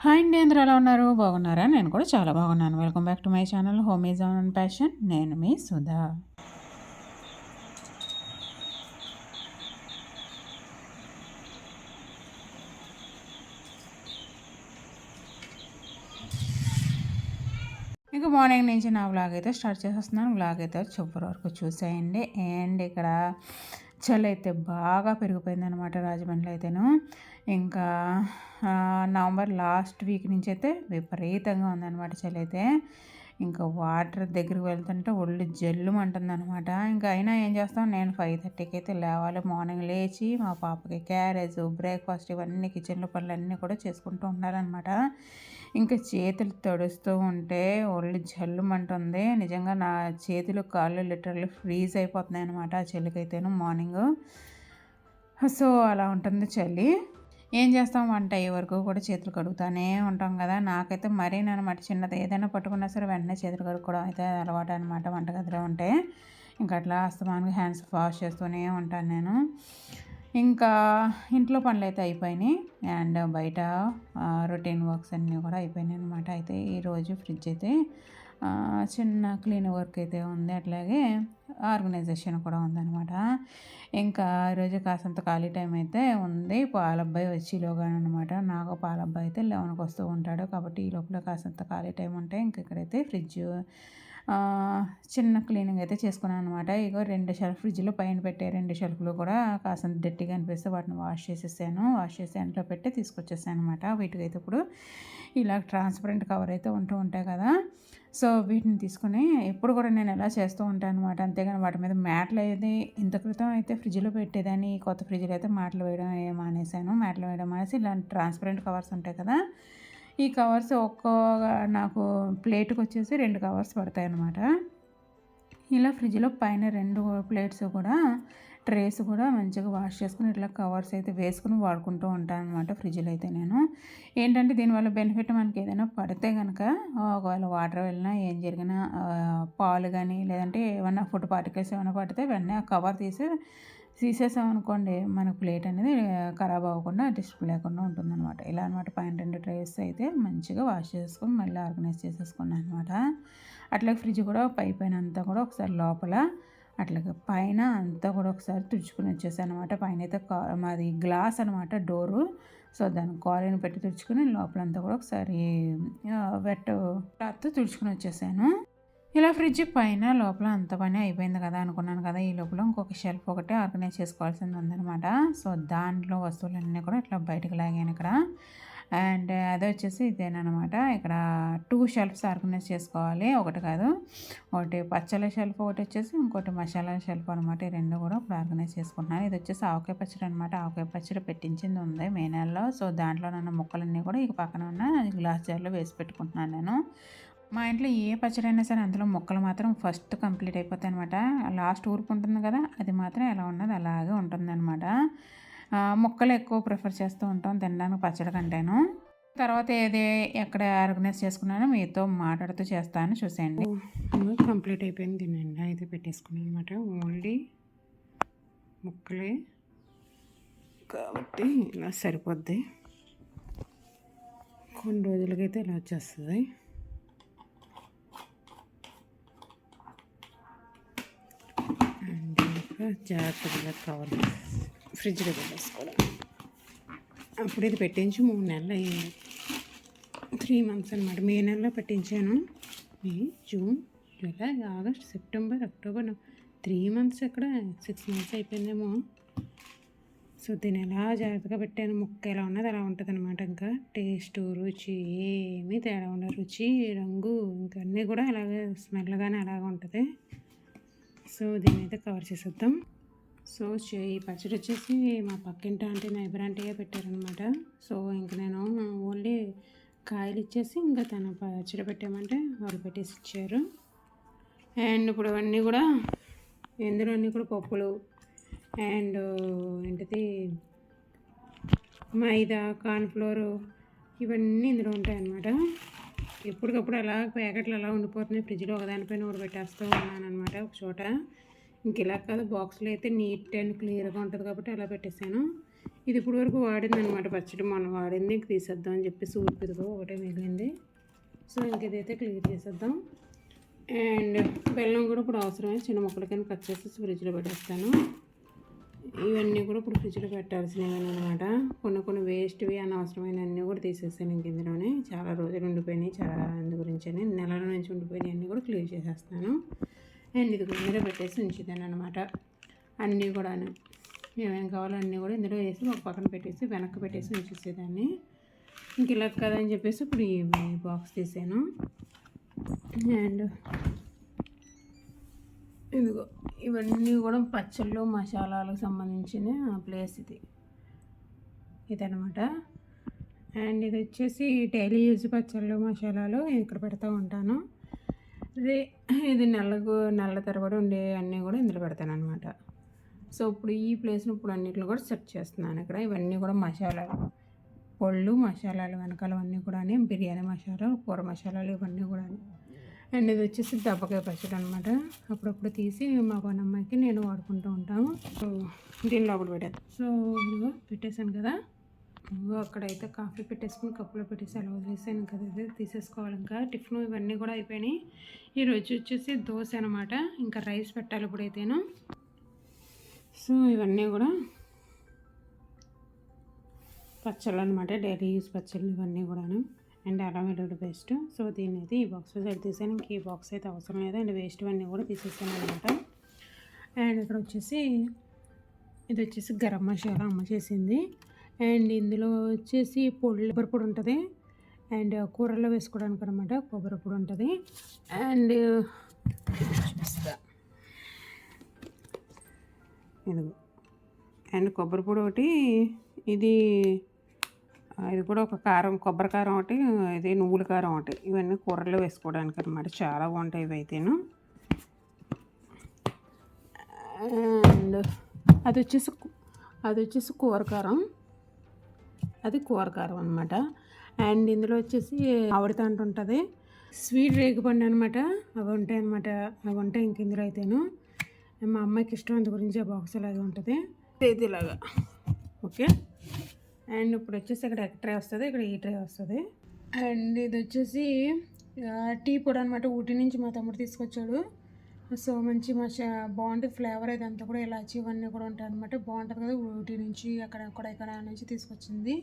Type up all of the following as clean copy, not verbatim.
Hi అండి, అందరూ ఎలా ఉన్నారు? బాగున్నారా? నేను కూడా చాలా బాగున్నాను. Welcome back to my channel home is on passion. నేను మీ సుధా. ఇక మార్నింగ్ నుంచి నా వ్లాగ్ అయితే స్టార్ట్ చేసేస్తున్నాను. వ్లాగ్ అయితే చివరి వరకు చూసేయండి. అండ్ ఇక్కడ చలి అయితే బాగా పెరిగిపోయింది అనమాట రాజమండ్రిలో అయితేను. ఇంకా నవంబర్ లాస్ట్ వీక్ నుంచి అయితే విపరీతంగా ఉందన్నమాట చలి అయితే. ఇంకా వాటర్ దగ్గరికి వెళ్తుంటే ఒళ్ళు జల్లుమంటుంది అనమాట. ఇంకా అయినా ఏం చేస్తాం, నేను 5:30కి అయితే లేవాలి. మార్నింగ్ లేచి మా పాపకి క్యారేజ్, బ్రేక్ఫాస్ట్ ఇవన్నీ కిచెన్లో పనులన్నీ కూడా చేసుకుంటూ ఉండాలన్నమాట. ఇంకా చేతులు తడుస్తూ ఉంటే ఒళ్ళు జల్లుమంటుంది. నిజంగా నా చేతులు కాళ్ళు లిటరల్లీ ఫ్రీజ్ అయిపోతున్నాయి అనమాట ఆ చలికైతేను మార్నింగ్. సో అలా ఉంటుంది చలి. ఏం చేస్తాం, వంట అయ్యే వరకు కూడా చేతులు కడుగుతూనే ఉంటాం కదా. నాకైతే మరీనమాట, చిన్నది ఏదైనా పట్టుకున్నా సరే వెంటనే చేతులు కడుక్కోవడం అయితే అలవాటు అనమాట వంటగదిలో ఉంటే. ఇంకా అట్లా అస్తమానంగా హ్యాండ్స్ వాష్ చేస్తూనే ఉంటాను నేను. ఇంకా ఇంట్లో పనులు అయితే అయిపోయినాయి అండ్ బయట రొటీన్ వర్క్స్ అన్నీ కూడా అయిపోయినాయి అనమాట. అయితే ఈరోజు ఫ్రిడ్జ్ అయితే చిన్న క్లీన్ వర్క్ అయితే ఉంది, అట్లాగే ఆర్గనైజేషన్ కూడా ఉందన్నమాట. ఇంకా ఈరోజు కాసంత ఖాళీ టైం అయితే ఉంది. పాలబ్బాయి వచ్చేలోగానమాట. నాకు పాలబ్బాయి అయితే 11కి వస్తూ ఉంటాడు, కాబట్టి ఈ లోపల కాసంత ఖాళీ టైం ఉంటే ఇంక ఇక్కడైతే ఫ్రిడ్జ్ చిన్న క్లీనింగ్ అయితే చేసుకున్నాను అనమాట. ఇగో 2 ఫ్రిడ్జ్లో పైన పెట్టే 2 షెల్ఫ్లు కూడా కాసంత డర్టీగా అనిపిస్తే వాటిని వాష్ చేసేసాను. వాష్ చేసి ఎండలో పెట్టి తీసుకొచ్చేసాను అనమాట. వీటికైతే ఇప్పుడు ఇలా ట్రాన్స్పరెంట్ కవర్ అయితే ఉంటూ ఉంటాయి కదా, సో వీటిని తీసుకుని ఎప్పుడు కూడా నేను ఎలా చేస్తూ ఉంటాను అనమాట. అంతేగాని వాటి మీద మ్యాట్లు అయితే ఇంత క్రితం అయితే ఫ్రిడ్జ్లో పెట్టేదాన్ని. కొత్త ఫ్రిడ్జ్లో అయితే మ్యాట్లు వేయడం మానేశాను. మ్యాట్లు వేయడం మానేసి ఇలాంటి ట్రాన్స్పరెంట్ కవర్స్ ఉంటాయి కదా, ఈ కవర్స్ నాకు ప్లేట్కి వచ్చేసి 2 కవర్స్ పడతాయి అన్నమాట. ఇలా ఫ్రిడ్జ్లో పైన 2 ప్లేట్స్ కూడా, ట్రేస్ కూడా మంచిగా వాష్ చేసుకుని ఇట్లా కవర్స్ అయితే వేసుకుని వాడుకుంటూ ఉంటాను అనమాట ఫ్రిడ్జ్లో అయితే నేను. ఏంటంటే దీనివల్ల బెనిఫిట్ మనకి ఏదైనా పడితే కనుక, ఒకవేళ వాటర్ వెళ్ళినా ఏం జరిగినా, పాలు కానీ లేదంటే ఏమన్నా ఫుడ్ పార్టికల్స్ ఏమైనా పడితే వెంటనే ఆ కవర్ తీసేసామనుకోండి, మన ప్లేట్ అనేది ఖరాబ్ అవ్వకుండా డిస్టర్బ్ లేకుండా ఉంటుందన్నమాట. ఇలా అనమాట. పైన 2 ట్రేస్ అయితే మంచిగా వాష్ చేసుకొని మళ్ళీ ఆర్గనైజ్ చేసేసుకున్నాను అనమాట. అట్లాగే ఫ్రిడ్జ్ కూడా పైన అంతా కూడా ఒకసారి లోపల అట్లాగే పైన అంతా కూడా ఒకసారి తుడుచుకుని వచ్చేసాను అనమాట. పైన అయితే మాది గ్లాస్ అనమాట డోరు, సో దానికి కాలిని పెట్టి తుడుచుకుని లోపలంతా కూడా ఒకసారి వెట్ క్లాత్తో తుడుచుకుని వచ్చేసాను. ఇలా ఫ్రిడ్జ్ పైన లోపల అంత పని అయిపోయింది కదా అనుకున్నాను కదా. ఈ లోపల ఇంకొక షెల్ఫ్ ఒకటి ఆర్గనైజ్ చేసుకోవాల్సింది ఉందనమాట. సో దాంట్లో వస్తువులన్నీ కూడా ఇట్లా బయటకు లాగాను ఇక్కడ. అండ్ అదే వచ్చేసి ఇదేనమాట. ఇక్కడ 2 షెల్ఫ్స్ ఆర్గనైజ్ చేసుకోవాలి, ఒకటి కాదు. ఒకటి పచ్చళ్ళ షెల్ఫ్ ఒకటి వచ్చేసి, ఇంకోటి మసాలా షెల్ఫ్ అనమాట. ఈ 2 కూడా ఇప్పుడు ఆర్గనైజ్ చేసుకుంటున్నాను. ఇది వచ్చేసి ఆవకాయ పచ్చడి అనమాట. ఆవకాయ పచ్చడి పెట్టించింది ఉంది మే నెలలో. సో దాంట్లో నన్న ముక్కలన్నీ కూడా ఇక పక్కన ఉన్న గ్లాస్ జార్లో వేసి పెట్టుకుంటున్నాను నేను. మా ఇంట్లో ఏ పచ్చడి అయినా సరే అందులో ముక్కలు మాత్రం ఫస్ట్ కంప్లీట్ అయిపోతాయి అనమాట. లాస్ట్ ఊరుకు ఉంటుంది కదా, అది మాత్రం ఎలా ఉన్నది అలాగే ఉంటుందన్నమాట. ముక్కలు ఎక్కువ ప్రిఫర్ చేస్తూ ఉంటాం తినడానికి పచ్చడి కంటేను. తర్వాత ఎక్కడ ఆర్గనైజ్ చేసుకున్నానో మీతో మాట్లాడుతూ చేస్తాను, చూసేయండి. కంప్లీట్ అయిపోయింది. దీన్ని అయితే పెట్టేసుకున్నాను అనమాట. ఓన్లీ ముక్కలే కాబట్టి ఇలా సరిపోద్ది. కొన్ని రోజులకైతే ఇలా వచ్చేస్తుంది. జాగ్రత్తగా కావాలి ఫ్రిడ్జ్లో పెట్టేసుకోవడం. అప్పుడు ఇది పెట్టించి 3 నెలలు అయ్యింది. 3 మంత్స్ అనమాట. మే నెలలో పెట్టించాను. May, June, July, August, September, October, 3 months ఎక్కడ 6 మంత్స్ అయిపోయిందేమో. సో దీన్ని ఎలా జాగ్రత్తగా పెట్టాను. ముక్క ఎలా ఉన్నది అలా ఉంటుంది అనమాట. ఇంకా టేస్ట్, రుచి ఏమీ తేడా ఉండదు. రుచి, రంగు ఇంకా అన్నీ కూడా అలాగే స్మెల్ కానీ అలాగే ఉంటుంది. సో దీన్ని అయితే కవర్ చేసేద్దాం. సో ఈ పచ్చడి వచ్చేసి మా పక్కింటి ఆంటీ, నైబర్ ఆంటీయే పెట్టారనమాట. సో ఇంక నేను ఓన్లీ కాయలు ఇచ్చేసి ఇంకా తన పచ్చడి పెట్టామంటే వాళ్ళు పెట్టేసి ఇచ్చారు. అండ్ ఇప్పుడు అవన్నీ కూడా ఎందులో అన్నీ కూడా పప్పులు అండ్ ఏంటిది మైదా, కార్న్ఫ్లోరు ఇవన్నీ ఇందులో ఉంటాయన్నమాట. ఎప్పటికప్పుడు అలా ప్యాకెట్లు అలా ఉండిపోతున్నాయి ఫ్రిడ్జ్లో. ఒకదానిపైన ఒకటి పెట్టేస్తూ ఉన్నాను అనమాట ఒక చోట. ఇంక ఇలా కాదు, బాక్స్లో అయితే నీట్ అండ్ క్లియర్గా ఉంటుంది కాబట్టి అలా పెట్టేశాను. ఇది ఇప్పుడు వరకు వాడింది అనమాట పచ్చడి, మనం వాడింది ఇంక తీసేద్దాం అని చెప్పేసి ఊపిరితో ఒకటే మిగిలింది. సో ఇంక ఇదైతే క్లియర్ చేసేద్దాం. అండ్ బెల్లం కూడా ఇప్పుడు అవసరమే, చిన్న ముక్కల కింద కట్ చేసి ఫ్రిడ్జ్లో పెట్టేస్తాను. ఇవన్నీ కూడా ఇప్పుడు ఫ్రిడ్జ్లో పెట్టాల్సినవి అనమాట. కొన్ని వేస్ట్వి అనవసరమైన అన్నీ కూడా తీసేసాను ఇంక ఇందులోనే. చాలా రోజులు ఉండిపోయినాయి, చాలా అందు గురించి అని నెలల నుంచి ఉండిపోయినాయి అన్నీ కూడా క్లియర్ చేసేస్తాను. అండ్ ఇది ఇందులో పెట్టేసి ఉంచుతాను అనమాట. అన్నీ కూడాను ఏమేమి కావాలో అన్నీ కూడా ఇందులో వేసి ఒక పక్కన పెట్టేసి వెనక్కి పెట్టేసి ఉంచేసేదాన్ని. ఇంక ఇలా కదా అని చెప్పేసి ఇప్పుడు ఈ బాక్స్ తీసాను. అండ్ ఇదిగో ఇవన్నీ కూడా పచ్చళ్ళు మసాలాలకు సంబంధించిన ప్లేస్ ఇదనమాట. అండ్ ఇది వచ్చేసి డైలీ యూజ్ పచ్చళ్ళు మసాలాలు ఇక్కడ పెడతా ఉంటాను. ఇది నెల తరబడి ఉండే అన్నీ కూడా ఇందులో పెడతాను అనమాట. సో ఇప్పుడు ఈ ప్లేస్ని ఇప్పుడు అన్నిటిని కూడా సెట్ చేస్తున్నాను. ఇక్కడ ఇవన్నీ కూడా మసాలాలు, పొళ్ళు మసాలాలు వెనకాల అన్నీ కూడా బిర్యానీ మసాలా, కూర మసాలాలు ఇవన్నీ కూడా. అండ్ ఇది వచ్చేసి దెబ్బకాయ పచ్చడి అనమాట. అప్పుడప్పుడు తీసి మా పనమ్మాయికి నేను వాడుకుంటూ ఉంటాము. సో దీని లోపల పెట్టాను. సో ఇదిగో పెట్టేశాను కదా. అక్కడైతే కాఫీ పెట్టేసుకుని కప్పులో పెట్టేసి అలా వదిలేసాను కదా. ఇది తీసేసుకోవాలి. ఇంకా టిఫిన్ ఇవన్నీ కూడా అయిపోయినాయి. ఈరోజు వచ్చేసి దోశ అనమాట. ఇంకా రైస్ పెట్టాలి ఇప్పుడైతేను. సో ఇవన్నీ కూడా పచ్చళ్ళు అనమాట, డైలీ యూజ్ పచ్చళ్ళు ఇవన్నీ కూడాను. అండ్ అల్లం వెల్లుల్లి పేస్ట్. సో దీన్ని అయితే ఈ బాక్స్ సైడ్ తీసాను. ఇంక ఈ బాక్స్ అయితే అవసరం లేదు. అండ్ వేస్ట్ అన్నీ కూడా తీసేసాను అనమాట. అండ్ ఇక్కడ వచ్చేసి ఇది వచ్చేసి గరం మసాలా అమ్మ చేసింది. అండ్ ఇందులో వచ్చేసి కొబ్బరి పొడి ఉంటుంది. అండ్ కూరల్లో వేసుకోవడానికి అనమాట కొబ్బరి పొడి ఉంటుంది. అండ్ ఇదిగో అండ్ కొబ్బరి పొడి ఒకటి, ఇది కూడా ఒక కారం, కొబ్బరి కారం ఒకటి, ఇది నువ్వుల కారం ఒకటి. ఇవన్నీ కూరల్లో వేసుకోవడానికి అనమాట. చాలా బాగుంటాయి ఇవి అయితేను. అండ్ అది వచ్చేసి కూరకారం, అది కూరకారం అనమాట. అండ్ ఇందులో వచ్చేసి ఆవిడతాంట ఉంటుంది, స్వీట్ రేగిపండు అనమాట. అవి ఉంటాయి అనమాట. అవి ఉంటాయి ఇంక ఇందులో అయితేను. మా అమ్మాయికి ఇష్టం అంత గురించి ఆ బాక్స్ అలాగే ఉంటుంది ఇలాగా. ఓకే. అండ్ ఇప్పుడు వచ్చేసి ఇక్కడ ఎగ్ ట్రే వస్తుంది, ఇక్కడ ఈ ట్రే వస్తుంది. అండ్ ఇది వచ్చేసి టీ పొడి అనమాట. ఊటీ నుంచి మా తమ్ముడు తీసుకొచ్చాడు. సో మంచి బాగుంటుంది ఫ్లేవర్. ఇదంతా కూడా ఇలాచి ఇవన్నీ కూడా ఉంటాయి అనమాట. బాగుంటుంది కదా. ఊటీ నుంచి ఇక్కడ నుంచి తీసుకొచ్చింది.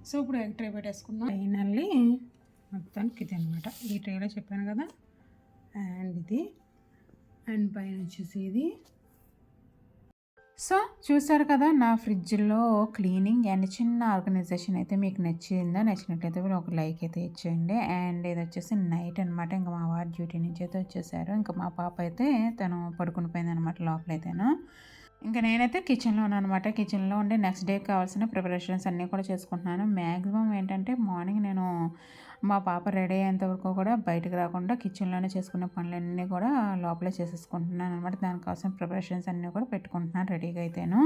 సో ఇప్పుడు ఎగ్ ట్రే పెట్టేసుకుందాం. ఫైనల్లీ మొత్తానికి ఇది అనమాట. ఈ ట్రేలో చెప్పాను కదా. అండ్ ఇది అండ్ పైన వచ్చేసి ఇది. సో చూసారు కదా నా ఫ్రిడ్జ్లో క్లీనింగ్ అండ్ చిన్న ఆర్గనైజేషన్ అయితే మీకు నచ్చినట్లయితే మీరు ఒక లైక్ అయితే ఇచ్చేయండి. అండ్ ఇది వచ్చేసి నైట్ అనమాట. ఇంకా మా వారి డ్యూటీ నుంచి అయితే వచ్చేసారు. ఇంకా మా పాప అయితే తను పడుకుని పోయింది అనమాట లోపలైతేను. ఇంకా నేనైతే కిచెన్లో ఉన్నాను అనమాట. కిచెన్లో ఉండి నెక్స్ట్ డే కావాల్సిన ప్రిపరేషన్స్ అన్నీ కూడా చేసుకుంటున్నాను. మ్యాక్సిమం ఏంటంటే మార్నింగ్ నేను మా పాప రెడీ అయ్యేంత వరకు కూడా బయటకు రాకుండా కిచెన్లోనే చేసుకునే పనులన్నీ కూడా లోపలే చేసేసుకుంటున్నాను అనమాట. దానికోసం ప్రిపరేషన్స్ అన్నీ కూడా పెట్టుకుంటున్నాను రెడీగా అయితేను.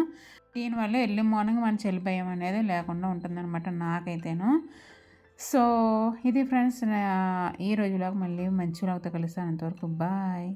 దీనివల్ల ఎర్లీ మార్నింగ్ మన చెల్లి భయం అనేది లేకుండా ఉంటుందన్నమాట నాకైతేను. సో ఇది ఫ్రెండ్స్, ఈ రోజులాగా మళ్ళీ మంచి లాగా కలుస్తాను. అంతవరకు బాయ్.